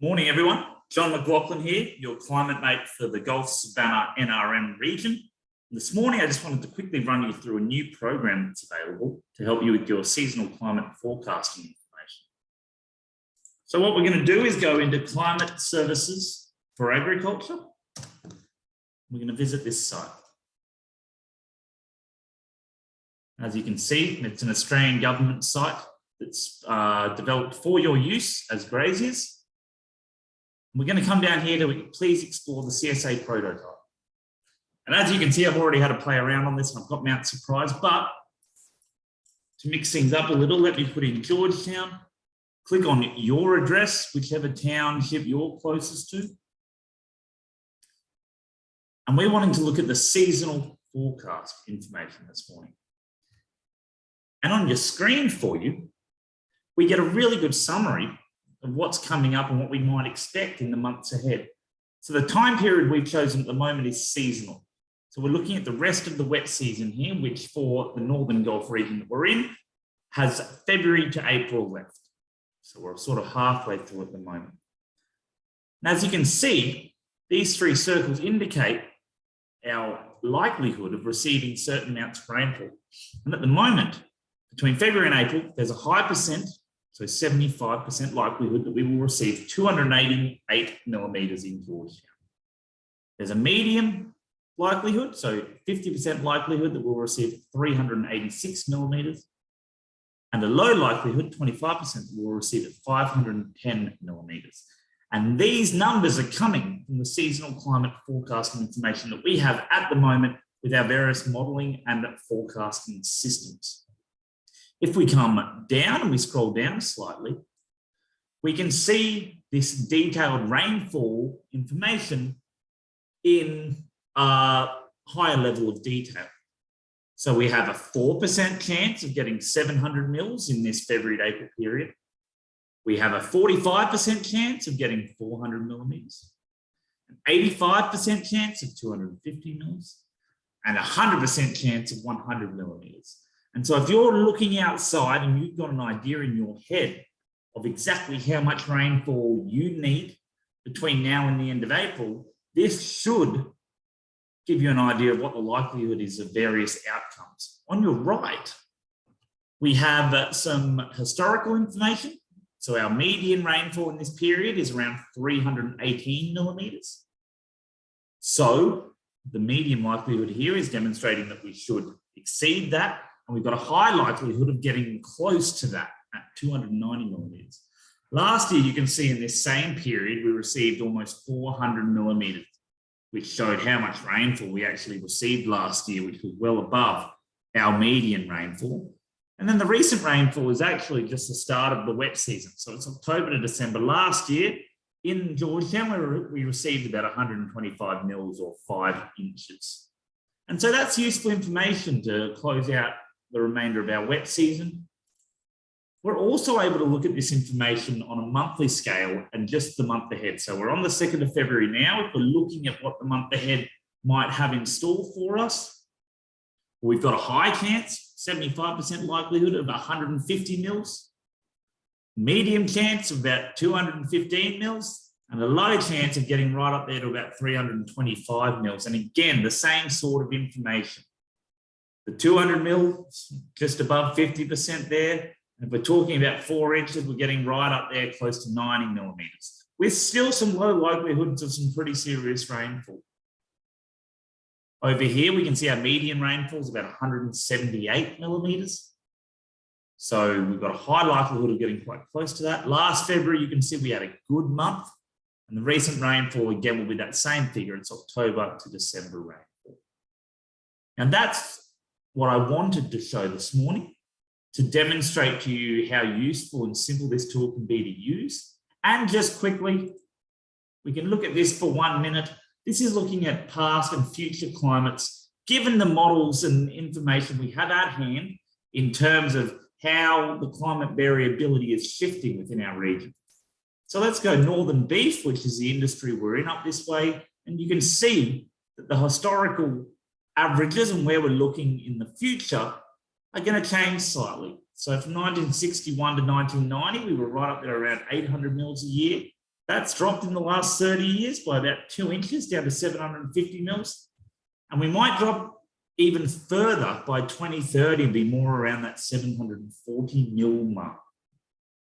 Morning, everyone. John McLaughlin here, your climate mate for the Gulf Savannah NRM region. This morning, I just wanted to quickly run you through a new program that's available to help you with your seasonal climate forecasting information. So what we're going to do is go into climate services for agriculture. We're going to visit this site. As you can see, it's an Australian government site that's developed for your use as graziers. We're going to come down here to please explore the CSA prototype. And as you can see, I've already had to play around on this and I've got Mount Surprise, but to mix things up a little, let me put in Georgetown, click on your address, whichever township you're closest to. And we're wanting to look at the seasonal forecast information this morning. And on your screen for you, we get a really good summary of what's coming up and what we might expect in the months ahead. So the time period we've chosen at the moment is seasonal. So we're looking at the rest of the wet season here, which for the Northern Gulf region that we're in, has February to April left. So we're sort of halfway through at the moment. And as you can see, these three circles indicate our likelihood of receiving certain amounts of rainfall. And at the moment, between February and April, there's a high percent, so 75% likelihood that we will receive 288 millimetres in Georgetown. There's a medium likelihood, so 50% likelihood that we'll receive 386 millimetres, and a low likelihood, 25%, that we'll receive 510 millimetres. And these numbers are coming from the seasonal climate forecasting information that we have at the moment with our various modelling and forecasting systems. If we come down and we scroll down slightly, we can see this detailed rainfall information in a higher level of detail. So we have a 4% chance of getting 700 mils in this February to April period. We have a 45% chance of getting 400 millimetres, an 85% chance of 250 mils, and a 100% chance of 100 millimetres. And so if you're looking outside and you've got an idea in your head of exactly how much rainfall you need between now and the end of April, this should give you an idea of what the likelihood is of various outcomes. On your right, we have some historical information. So our median rainfall in this period is around 318 millimetres. So the median likelihood here is demonstrating that we should exceed that. And we've got a high likelihood of getting close to that at 290 millimetres. Last year, you can see in this same period, we received almost 400 millimetres, which showed how much rainfall we actually received last year, which was well above our median rainfall. And then the recent rainfall is actually just the start of the wet season. So it's October to December. Last year in Georgetown, we received about 125 mils or 5 inches. And so that's useful information to close out the remainder of our wet season. We're also able to look at this information on a monthly scale and just the month ahead. So we're on the 2nd of February now. If we're looking at what the month ahead might have in store for us, we've got a high chance, 75% likelihood of 150 mils, medium chance of about 215 mils, and a low chance of getting right up there to about 325 mils. And again, the same sort of information. The 200 mils, just above 50% there. And if we're talking about 4 inches, we're getting right up there close to 90 millimetres, with still some low likelihoods of some pretty serious rainfall. Over here, we can see our median rainfall is about 178 millimetres. So we've got a high likelihood of getting quite close to that. Last February, you can see we had a good month. And the recent rainfall, again, will be that same figure. It's October to December rainfall. And that's what I wanted to show this morning, to demonstrate to you how useful and simple this tool can be to use. And just quickly, we can look at this for 1 minute. This is looking at past and future climates, given the models and information we have at hand in terms of how the climate variability is shifting within our region. So let's go northern beef, which is the industry we're in up this way. And you can see that the historical averages and where we're looking in the future are going to change slightly. So from 1961 to 1990, we were right up there around 800 mils a year. That's dropped in the last 30 years by about 2 inches down to 750 mils. And we might drop even further by 2030 and be more around that 740 mil mark,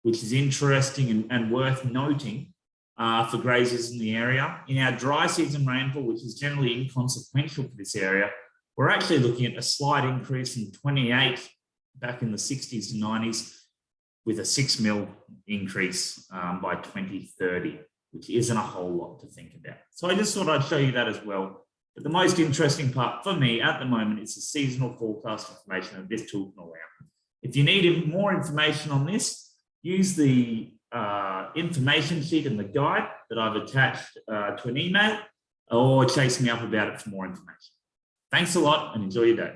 which is interesting and worth noting for grazers in the area. In our dry season rainfall, which is generally inconsequential for this area, we're actually looking at a slight increase from 28 back in the 60s to 90s with a 6 mil increase by 2030, which isn't a whole lot to think about. So I just thought I'd show you that as well. But the most interesting part for me at the moment is the seasonal forecast information that this tool can allow. If you need more information on this, use the information sheet and the guide that I've attached to an email, or chase me up about it for more information. Thanks a lot and enjoy your day.